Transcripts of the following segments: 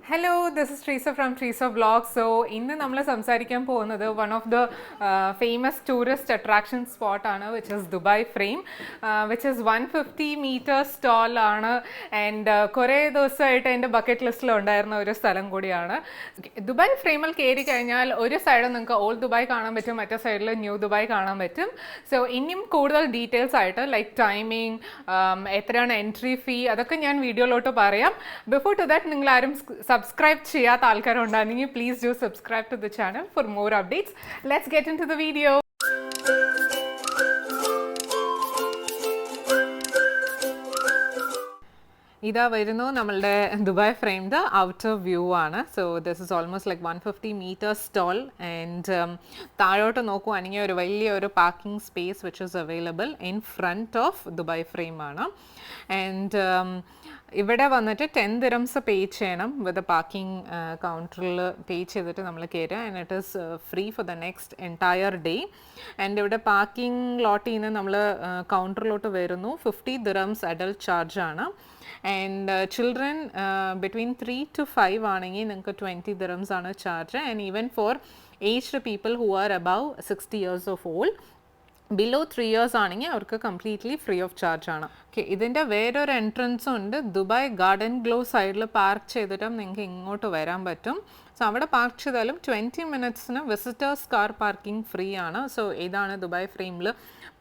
Hello, this is Teresa from Teresa Vlogs. So, ഇന്ന് നമ്മൾ സംസാരിക്കാൻ പോകുന്നത് one of the famous tourist attraction spot ആണ്, which is Dubai Frame, which is 150 meters tall ആണ് and കുറേ ദിവസമായിട്ട് എൻ്റെ ബക്കറ്റ് ലിസ്റ്റിൽ ഉണ്ടായിരുന്ന ഒരു സ്ഥലം കൂടിയാണ്. ദുബായ് ഫ്രെയിമിൽ കയറി കഴിഞ്ഞാൽ ഒരു സൈഡിൽ നിങ്ങൾക്ക് ഓൾഡ് ദുബായ് കാണാൻ പറ്റും, മറ്റേ സൈഡിൽ ന്യൂ ദുബായ് കാണാൻ പറ്റും. സോ ഇനിയും കൂടുതൽ ഡീറ്റെയിൽസ് ആയിട്ട് ലൈക്ക് ടൈമിംഗ്, എത്രയാണ് എൻട്രി ഫീ, അതൊക്കെ ഞാൻ വീഡിയോയിലോട്ട് പറയാം. ബിഫോർ ടു ദാറ്റ് നിങ്ങൾ ആരും subscribe ചെയ്യാത്ത ആൾക്കാരുണ്ടായിരുന്നെങ്കിൽ please do subscribe to the channel for more updates. Let's get into the video. ഇതാ വരുന്നു നമ്മളുടെ ദുബായ് ഫ്രെയിംഡ് ഔട്ടർ വ്യൂ ആണ്. So this is almost like 150 meters tall and താഴോട്ട് നോക്കുവാണെങ്കിൽ ഒരു വലിയൊരു parking space which is available in front of Dubai Frame ആണ്. And ഇവിടെ വന്നിട്ട് 10 dirhams പേ ചെയ്യണം വിത്ത് പാർക്കിംഗ് കൗണ്ടറിൽ പേ ചെയ്തിട്ട് നമ്മൾ കയറുക. And it is free for the next entire day. And ഇവിടെ പാർക്കിംഗ് ലോട്ടിൽ നിന്ന് നമ്മൾ കൗണ്ടറിലോട്ട് വരുന്നു. 50 dirhams അഡൽട്ട് ചാർജാണ്. ആൻഡ് ചിൽഡ്രൻ ബിറ്റ്വീൻ 3 to 5 ആണെങ്കിൽ നിങ്ങൾക്ക് 20 dirhams ആണ് ചാർജ്. And even for aged people who are above 60 years of old, below 3 years ആണെങ്കിൽ അവർക്ക് കംപ്ലീറ്റ്ലി ഫ്രീ ഓഫ് ചാർജ് ആണ്. ഓക്കെ, ഇതിൻ്റെ വേറൊരു എൻട്രൻസും ഉണ്ട്. ദുബായ് ഗാർഡൻ ഗ്ലോ സൈഡിൽ പാർക്ക് ചെയ്തിട്ടും നിങ്ങൾക്ക് ഇങ്ങോട്ട് വരാൻ പറ്റും. സോ അവിടെ പാർക്ക് ചെയ്താലും 20 minutesന് വിസിറ്റേഴ്സ് കാർ പാർക്കിംഗ് ഫ്രീ ആണ്. സോ ഇതാണ് ദുബായ് ഫ്രെയിമിൽ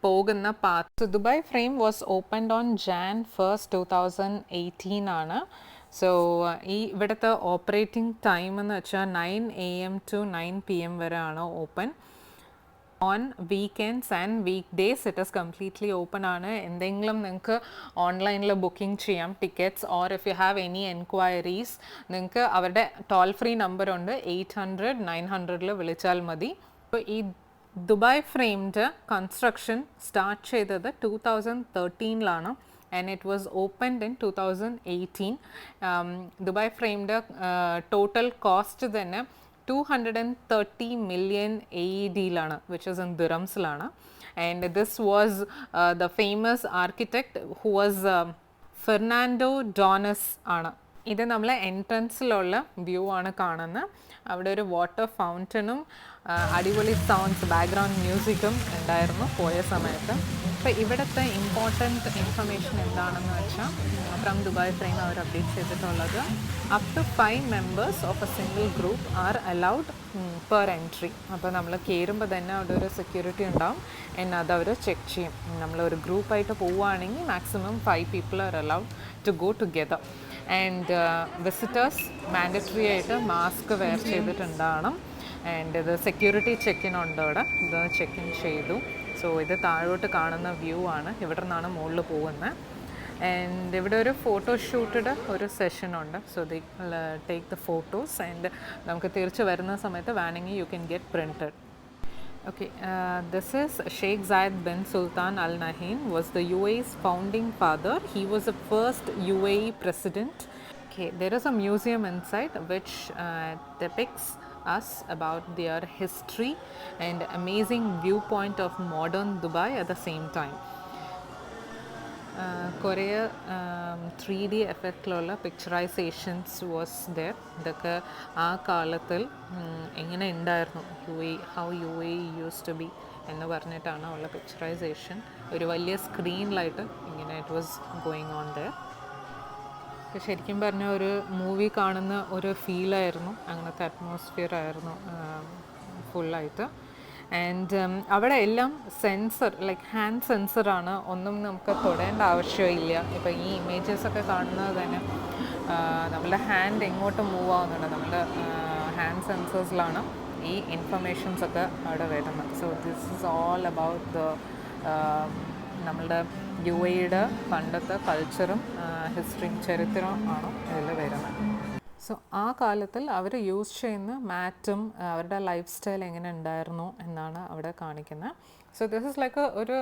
പോകുന്ന path. So Dubai Frame was opened on Jan 1st, 2018 ആണ്. സോ ഈ ഇവിടുത്തെ ഓപ്പറേറ്റിംഗ് ടൈം എന്ന് വെച്ചാൽ 9 AM to 9 PM വരെ ആണ് open. On weekends and week days it is completely open ആണ്. എന്തെങ്കിലും നിങ്ങൾക്ക് ഓൺലൈനിൽ ബുക്കിംഗ് ചെയ്യാം tickets, or if you have any enquiries നിങ്ങൾക്ക് അവരുടെ ടോൾ ഫ്രീ നമ്പറുണ്ട്, 800-900 വിളിച്ചാൽ മതി. അപ്പോൾ ഈ ദുബായ് ഫ്രെയിമിൻ്റെ കൺസ്ട്രക്ഷൻ സ്റ്റാർട്ട് ചെയ്തത് 2013 and it was opened in 2018. Dubai Frame-ന്റെ total cost തന്നെ 230 million AED-ലാണ്, which is in dirhamsലാണ്. And this was the famous architect who was Fernando Donis ആണ്. ഇത് നമ്മൾ എൻട്രൻസിലുള്ള വ്യൂ ആണ് കാണുന്നത്. അവിടെ ഒരു വാട്ടർ ഫൗണ്ടനും അടിപൊളി സൗണ്ട്സ്, ബാക്ക്ഗ്രൗണ്ട് മ്യൂസിക്കും ഉണ്ടായിരുന്നു പോയ സമയത്ത്. അപ്പോൾ ഇവിടുത്തെ ഇമ്പോർട്ടൻറ്റ് ഇൻഫർമേഷൻ എന്താണെന്ന് വെച്ചാൽ ഫ്രം ദുബായ് ഫ്രെയിം അവർ അപ്ഡേറ്റ് ചെയ്തിട്ടുള്ളത് up to 5 members of a single group are allowed per entry. അപ്പോൾ നമ്മൾ കയറുമ്പോൾ തന്നെ അവിടെ ഒരു സെക്യൂരിറ്റി ഉണ്ടാവും, and അതവർ ചെക്ക് ചെയ്യും. നമ്മളൊരു ഗ്രൂപ്പായിട്ട് പോവുകയാണെങ്കിൽ maximum 5 people are allowed to go together. And visitors mandatory ആയിട്ട് മാസ്ക് വെയർ ചെയ്തിട്ടുണ്ടാവണം. ആൻഡ് ഇത് സെക്യൂരിറ്റി ചെക്കിൻ ഉണ്ട് അവിടെ, ഇത് ചെക്കിൻ ചെയ്തു. സോ ഇത് താഴോട്ട് കാണുന്ന വ്യൂ ആണ്, ഇവിടെ നിന്നാണ് മുകളിൽ പോകുന്നത്. ആൻഡ് ഇവിടെ ഒരു ഫോട്ടോഷൂട്ടിൻ്റെ ഒരു സെഷൻ ഉണ്ട്. So they take the photos and നമുക്ക് തിരിച്ച് വരുന്ന സമയത്ത് വേണമെങ്കിൽ you can get printed. Okay, this is Sheikh Zayed bin Sultan Al Nahyan, was the UAE's founding father. He was the first UAE president. Okay, there is a museum inside which depicts us about their history and amazing viewpoint of modern Dubai at the same time. കുറേ 3D എഫക്റ്റിലുള്ള പിക്ചറൈസേഷൻസ് was there. ഇതൊക്കെ ആ കാലത്തിൽ എങ്ങനെ ഉണ്ടായിരുന്നു, how UAE use to be എന്ന് പറഞ്ഞിട്ടാണ് ഉള്ള picturization. ഒരു വലിയ സ്ക്രീനിലായിട്ട് ഇങ്ങനെ it was going on there. ശരിക്കും പറഞ്ഞ ഒരു മൂവി കാണുന്ന ഒരു ഫീലായിരുന്നു, അങ്ങനത്തെ അറ്റ്മോസ്ഫിയർ ആയിരുന്നു ഫുള്ളായിട്ട്. ആൻഡ് അവിടെ എല്ലാം സെൻസർ, ലൈക്ക് ഹാൻഡ് സെൻസറാണ്, ഒന്നും നമുക്ക് തൊടേണ്ട ആവശ്യമില്ല. ഇപ്പോൾ ഈ ഇമേജസൊക്കെ കാണുന്നത് തന്നെ നമ്മളുടെ ഹാൻഡ് എങ്ങോട്ട് മൂവ് ആവുന്നുണ്ട്, നമ്മളുടെ ഹാൻഡ് സെൻസേഴ്സിലാണ് ഈ ഇൻഫർമേഷൻസൊക്കെ അവിടെ വരുന്നത്. So this is all about the നമ്മളുടെ UAEയുടെ പണ്ടത്തെ കൾച്ചറും ഹിസ്റ്ററിയും ചരിത്രവും ആണ് ഇതിൽ വരുന്നത്. സോ ആ കാലത്തിൽ അവർ യൂസ് ചെയ്യുന്ന മാറ്റും അവരുടെ ലൈഫ് സ്റ്റൈൽ എങ്ങനെ ഉണ്ടായിരുന്നു എന്നാണ് അവിടെ കാണിക്കുന്നത്. സോ ദിസ് ഇസ് ലൈക്ക് ഒരു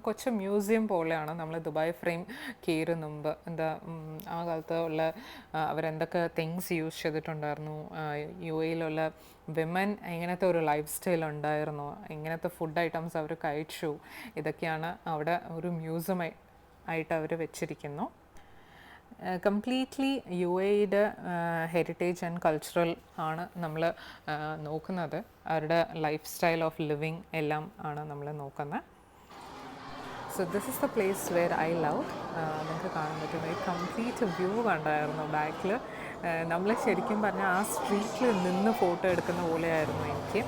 കൊച്ചു മ്യൂസിയം പോലെയാണ് നമ്മൾ ദുബായ് ഫ്രെയിം കയറും മുമ്പ്. എന്താ ആ കാലത്ത് ഉള്ള അവരെന്തൊക്കെ തിങ്സ് യൂസ് ചെയ്തിട്ടുണ്ടായിരുന്നു, UAEയിലുള്ള വിമൻ എങ്ങനത്തെ ഒരു ലൈഫ് സ്റ്റൈൽ ഉണ്ടായിരുന്നു, എങ്ങനത്തെ ഫുഡ് ഐറ്റംസ് അവർ കഴിച്ചു, ഇതൊക്കെയാണ് അവിടെ ഒരു മ്യൂസിയം ആയിട്ട് അവർ വെച്ചിരിക്കുന്നു. കംപ്ലീറ്റ്ലി യു എയുടെ ഹെറിറ്റേജ് ആൻഡ് കൾച്ചറൽ ആണ് നമ്മൾ നോക്കുന്നത്. അവരുടെ ലൈഫ് സ്റ്റൈൽ ഓഫ് ലിവിങ് എല്ലാം ആണ് നമ്മൾ നോക്കുന്നത്. So this is the place where I love. നിങ്ങൾക്ക് കാണാൻ പറ്റുന്ന ഈ കംപ്ലീറ്റ് വ്യൂ കണ്ടായിരുന്നു ബാക്കിൽ. നമ്മൾ ശരിക്കും പറഞ്ഞാൽ ആ സ്ട്രീറ്റിൽ നിന്ന് ഫോട്ടോ എടുക്കുന്ന പോലെയായിരുന്നു എനിക്ക്.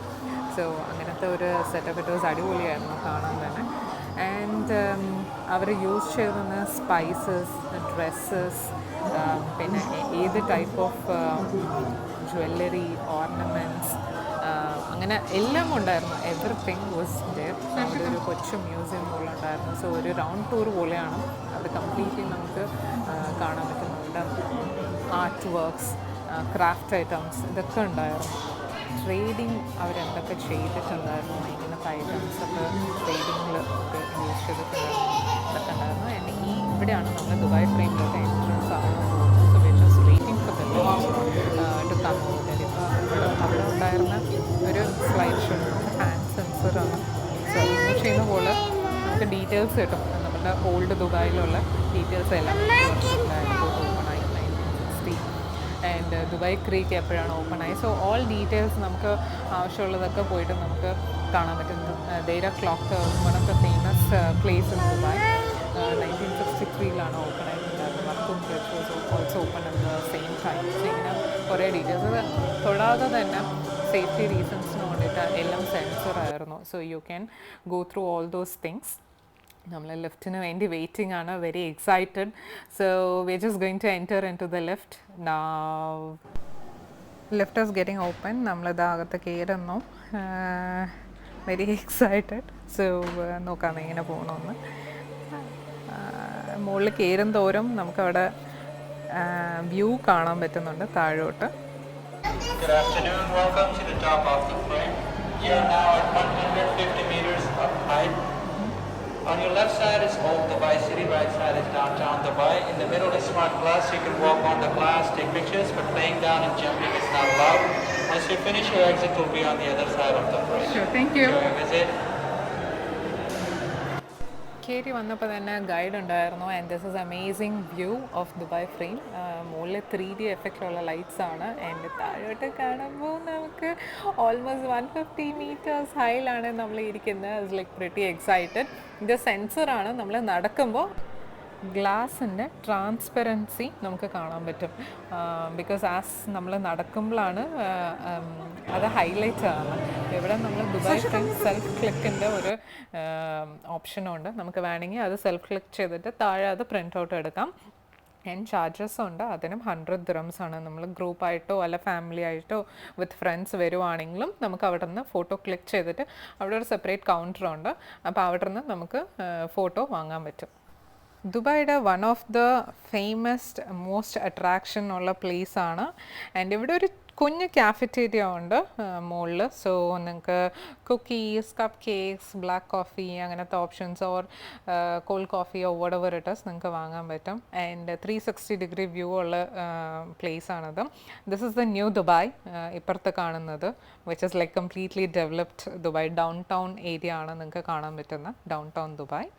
സോ അങ്ങനത്തെ ഒരു സെറ്റപ്പ് ഇറ്റ് വാസ് അടിപൊളിയായിരുന്നു കാണാൻ തന്നെ. ആൻഡ് അവർ യൂസ് ചെയ്യുന്ന സ്പൈസസ്, ഡ്രസ്സസ്, പിന്നെ ഏത് ടൈപ്പ് ഓഫ് ജ്വല്ലറി, ഓർണമെൻറ്റ്സ്, അങ്ങനെ എല്ലാം ഉണ്ടായിരുന്നു. Everything was dare. അവിടെ ഒരു കൊച്ചു മ്യൂസിയം പോലെ ഉണ്ടായിരുന്നു. സോ ഒരു റൗണ്ട് ടൂർ പോലെയാണ് അത്. കംപ്ലീറ്റ്ലി നമുക്ക് കാണാൻ പറ്റുന്നുണ്ട്. ആർട്ട് വർക്ക്സ്, ക്രാഫ്റ്റ് ഐറ്റംസ് ഇതൊക്കെ ഉണ്ടായിരുന്നു. ട്രേഡിങ് അവരെന്തൊക്കെ ചെയ്തിട്ടുണ്ടായിരുന്നു, ഇങ്ങനത്തെ ഐറ്റംസൊക്കെ ട്രേഡിങ്ങിൽ യൂസ് ചെയ്തിട്ടുണ്ടായിരുന്നു, ഇതൊക്കെ ഉണ്ടായിരുന്നു. ആൻഡ് ഇവിടെയാണ് നമ്മൾ ദുബായ് ഫ്രെയിമിലോട്ട് എൻട്രൻസ് ആവാൻ പോകുന്നത്. So we just waiting for the lift to come over. ഇപ്പോൾ അവിടെ ഉണ്ടായിരുന്ന ഒരു സ്ലൈഡ് ഷോ ഹാൻഡ് സെൻസറാണ്. സോ യൂസ് ചെയ്യുന്ന പോലെ നമുക്ക് ഡീറ്റെയിൽസ് കിട്ടും. നമ്മുടെ ഓൾഡ് ദുബായിലുള്ള ഡീറ്റെയിൽസ് എല്ലാം ഓപ്പണായി 1960 ആൻഡ് ദുബായ് ക്രീക്ക് എപ്പോഴാണ് ഓപ്പണായി. സോ ഓൾ ഡീറ്റെയിൽസ് നമുക്ക് ആവശ്യമുള്ളതൊക്കെ പോയിട്ട് നമുക്ക് കാണാൻ പറ്റും. Deira clock one of the famous place in Dubai. 1963 open ആയിട്ടുണ്ടായിരുന്നത്. Maktoum bridge was also open at the same time. So ഇങ്ങനെ കുറേ ഡീറ്റെയിൽസ് തൊടാതെ തന്നെ സേഫ്റ്റി റീസൺസിന് വേണ്ടിയിട്ട് എല്ലാം സെൻസറായിരുന്നു. So you can go through all those things. നമ്മൾ ലിഫ്റ്റിന് വേണ്ടി വെയിറ്റിംഗ് ആണ്, very excited. So we just going to enter in to the lift. Lift is getting open. നമ്മളിത് അകത്ത് കയറുന്നു. Very excited. സോ നോക്കാം എങ്ങനെ പോകണമെന്ന്. മുകളിൽ കയറും തോറും നമുക്കവിടെ വ്യൂ കാണാൻ പറ്റുന്നുണ്ട് താഴോട്ട്. Good afternoon. Welcome to the top of the frame. You are now at 150 meters of height. On your left side is Old Dubai City, right side is downtown Dubai. In the middle is smart glass. You can walk on the glass, take pictures, but laying down and jumping is not allowed. Once you finish, your exit will be on the other side of the frame. Sure, thank you. Enjoy your visit. കയറി വന്നപ്പോൾ തന്നെ guide ഉണ്ടായിരുന്നു. And this is amazing view of Dubai frame. മുകളിൽ 3D എഫക്റ്റുള്ള lights ആണ്. And താഴോട്ട് കാണുമ്പോൾ നമുക്ക് almost 150 metres ഹൈയിലാണ് നമ്മൾ ഇരിക്കുന്നത്. It's like pretty excited. ഇത് സെൻസറാണ്. നമ്മൾ നടക്കുമ്പോൾ ഗ്ലാസിൻ്റെ ട്രാൻസ്പെറൻസി നമുക്ക് കാണാൻ പറ്റും. ബിക്കോസ് ആസ് നമ്മൾ നടക്കുമ്പോഴാണ് അത് ഹൈലൈറ്റ് ആണ്. ഇവിടെ നമ്മൾ ദുബായ് ഫ്രെയിം സെൽഫ് ക്ലിക്കിൻ്റെ ഒരു ഓപ്ഷനുണ്ട്. നമുക്ക് വേണമെങ്കിൽ അത് സെൽഫ് ക്ലിക്ക് ചെയ്തിട്ട് താഴെ അത് പ്രിൻ്റ് ഔട്ട് എടുക്കാം. ആൻഡ് ചാർജസും ഉണ്ട്. അതിനും 100 dirhams ആണ്. നമ്മൾ ഗ്രൂപ്പായിട്ടോ അല്ല ഫാമിലി ആയിട്ടോ വിത്ത് ഫ്രണ്ട്സ് വരുവാണെങ്കിലും നമുക്ക് അവിടെ നിന്ന് ഫോട്ടോ ക്ലിക്ക് ചെയ്തിട്ട് അവിടെ ഒരു സെപ്പറേറ്റ് കൗണ്ടറുണ്ട്. അപ്പോൾ അവിടെ നിന്ന് നമുക്ക് ഫോട്ടോ വാങ്ങാൻ പറ്റും. ദുബായിയുടെ one of the famous most attraction ഉള്ള പ്ലേസ് ആണ്. ആൻഡ് ഇവിടെ ഒരു കുഞ്ഞ് കാഫറ്റേരിയ ഉണ്ട് മുകളിൽ. സോ നിങ്ങൾക്ക് cookies, cup cakes, black coffee അങ്ങനത്തെ options or cold coffee or whatever it is നിങ്ങൾക്ക് വാങ്ങാൻ പറ്റും. ആൻഡ് 360 വ്യൂ ഉള്ള പ്ലേസ് ആണത്. This is the new Dubai. ഇപ്പുറത്ത് കാണുന്നത് which is like completely developed Dubai. Downtown area ആണ് നിങ്ങൾക്ക് കാണാൻ പറ്റുന്ന ഡൗൺ ടൗൺ ദുബായ്.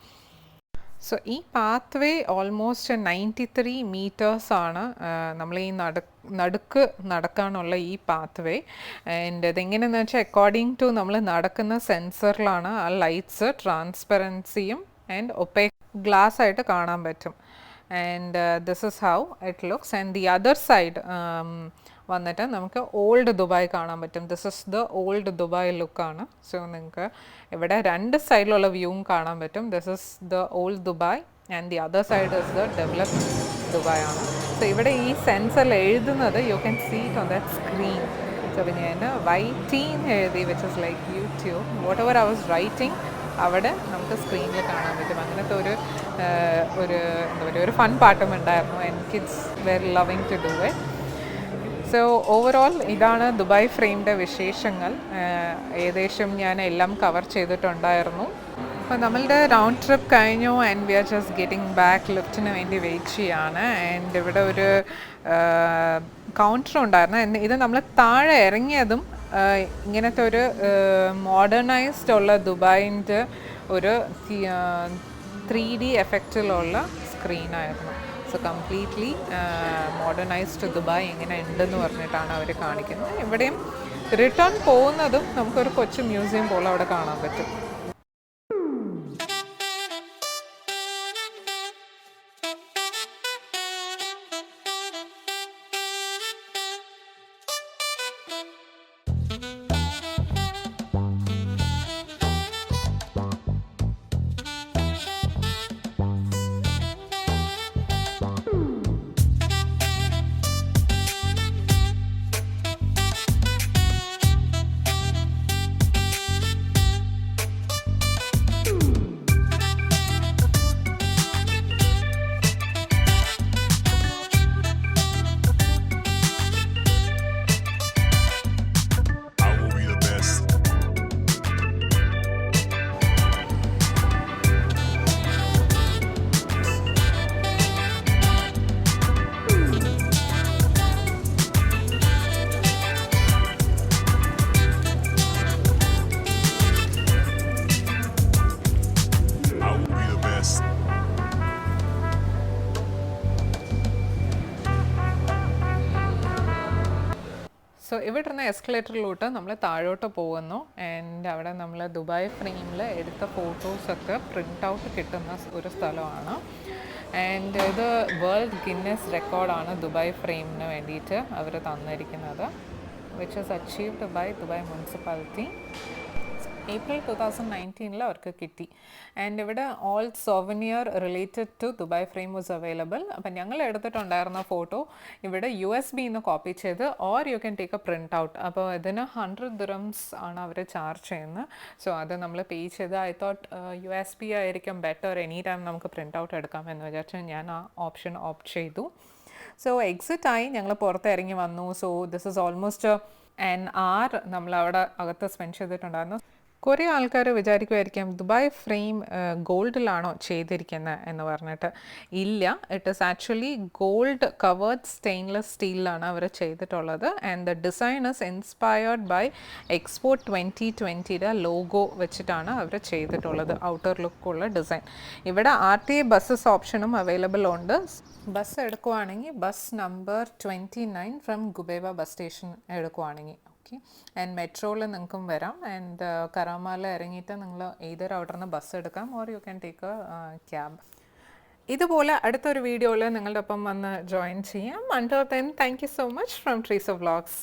സോ ഈ പാത്ത് വേ ഓൾമോസ്റ്റ് 93 മീറ്റേഴ്സ് ആണ് നമ്മൾ ഈ നടുക്ക് നടക്കാനുള്ള ഈ പാത്ത് വേ. ആൻഡ് ഇതെങ്ങനെയെന്ന് വെച്ചാൽ അക്കോർഡിംഗ് ടു നമ്മൾ നടക്കുന്ന സെൻസറിലാണ് ആ ലൈറ്റ്സ് ട്രാൻസ്പെറൻസിയും ആൻഡ് ഒപ്പേക്ക് ഗ്ലാസ് ആയിട്ട് കാണാൻ പറ്റും. And this is how it looks. And the other side വന്നിട്ട് നമുക്ക് ഓൾഡ് ദുബായ് കാണാൻ പറ്റും. This is the old Dubai ലുക്കാണ്. സോ നിങ്ങൾക്ക് ഇവിടെ രണ്ട് സൈഡിലുള്ള വ്യൂവും കാണാൻ പറ്റും. This is the old Dubai and the other side is the developed Dubai ആണ്. സോ ഇവിടെ ഈ സെൻസറിൽ എഴുതുന്നത് you can see it on that screen. So പിന്നെ ഞാൻ വൈറ്റീൻ എഴുതി which is like YouTube. What ever I was writing അവിടെ നമുക്ക് സ്ക്രീനിൽ കാണാൻ പറ്റും. അങ്ങനത്തെ ഒരു എന്താ പറയുക ഒരു ഫൺ പാട്ടും ഉണ്ടായിരുന്നു. And kids very loving to do it. So overall ഇതാണ് ദുബായ് ഫ്രെയിമിൻ്റെ വിശേഷങ്ങൾ. ഏകദേശം ഞാൻ എല്ലാം കവർ ചെയ്തിട്ടുണ്ടായിരുന്നു. അപ്പോൾ നമ്മളുടെ റൗണ്ട് ട്രിപ്പ് കഴിഞ്ഞു. And we are just getting back. ലിഫ്റ്റിന് വേണ്ടി വെയിറ്റ് ചെയ്യാണ്. ആൻഡ് ഇവിടെ ഒരു കൗണ്ടർ ഉണ്ടായിരുന്നു. ഇത് നമ്മൾ താഴെ ഇറങ്ങിയതും ഇങ്ങനത്തെ ഒരു മോഡേണൈസ്ഡ് ഉള്ള ദുബായിൻ്റെ ഒരു 3D എഫക്റ്റിലുള്ള സ്ക്രീനായിരുന്നു. സോ കംപ്ലീറ്റ്ലി മോഡേണൈസ്ഡ് ദുബായ് എങ്ങനെ ഉണ്ടെന്ന് പറഞ്ഞിട്ടാണ് അവർ കാണിക്കുന്നത്. ഇവിടെയും റിട്ടേൺ പോകുന്നതും നമുക്കൊരു കൊച്ചു മ്യൂസിയം പോലെ അവിടെ കാണാൻ പറ്റും. സോ ഇവിടെ നിന്ന് എസ്കലേറ്ററിലോട്ട് നമ്മൾ താഴോട്ട് പോകുന്നു. ആൻഡ് അവിടെ നമ്മൾ ദുബായ് ഫ്രെയിമിൽ എടുത്ത ഫോട്ടോസൊക്കെ പ്രിൻ്റ് ഔട്ട് കിട്ടുന്ന ഒരു സ്ഥലമാണ്. ആൻഡ് ഇത് വേൾഡ് ഗിന്നസ് റെക്കോർഡാണ് ദുബായ് ഫ്രെയിമിന് വേണ്ടിയിട്ട് അവർ തന്നിരിക്കുന്നത്, which is achieved by Dubai municipality. April 2019 അവർക്ക് കിട്ടി. ആൻഡ് ഇവിടെ all souvenir related to Dubai Frame was available. അപ്പം ഞങ്ങൾ എടുത്തിട്ടുണ്ടായിരുന്ന ഫോട്ടോ ഇവിടെ USB കോപ്പി ചെയ്ത് or you can take a print out. അപ്പോൾ ഇതിന് 100 dirhams ആണ് അവർ ചാർജ് ചെയ്യുന്നത്. സോ അത് നമ്മൾ പേ ചെയ്ത് ഐ തോട്ട് USB ആയിരിക്കും ബെറ്റർ, എനി ടൈം നമുക്ക് പ്രിൻ്റ് ഔട്ട് എടുക്കാം എന്ന് വിചാരിച്ചു ഞാൻ ആ ഓപ്ഷൻ ഓപ്റ്റ് ചെയ്തു. സോ എക്സിറ്റായി ഞങ്ങൾ പുറത്തിറങ്ങി വന്നു. So this is almost an hour നമ്മളവിടെ അകത്ത് സ്പെൻഡ് ചെയ്തിട്ടുണ്ടായിരുന്നു. കുറേ ആൾക്കാർ വിചാരിക്കുമായിരിക്കും ദുബായ് ഫ്രെയിം ഗോൾഡിലാണോ ചെയ്തിരിക്കുന്നത് എന്ന് പറഞ്ഞിട്ട്. ഇല്ല, it is actually gold covered stainless സ്റ്റീലിലാണ് അവർ ചെയ്തിട്ടുള്ളത്. And the design is inspired by expo 2020 logo വെച്ചിട്ടാണ് അവർ ചെയ്തിട്ടുള്ളത്, ഔട്ടർ ലുക്കുള്ള ഡിസൈൻ. ഇവിടെ RTA ബസ്സസ് ഓപ്ഷനും അവൈലബിൾ ഉണ്ട്. ബസ് എടുക്കുവാണെങ്കിൽ bus number 29 from Ghubaiba bus station എടുക്കുവാണെങ്കിൽ. ഓക്കെ. ആൻഡ് മെട്രോയിൽ നിങ്ങൾക്കും വരാം. ആൻഡ് കറാമാല ഇറങ്ങിയിട്ട് നിങ്ങൾ ഏതൊരു അവിടെ നിന്ന് ബസ് എടുക്കാം or you can take A cab. ഇതുപോലെ അടുത്തൊരു വീഡിയോയിൽ നിങ്ങളുടെ ഒപ്പം വന്ന് ജോയിൻ ചെയ്യാം. Under then thank you so much from trees of vlogs.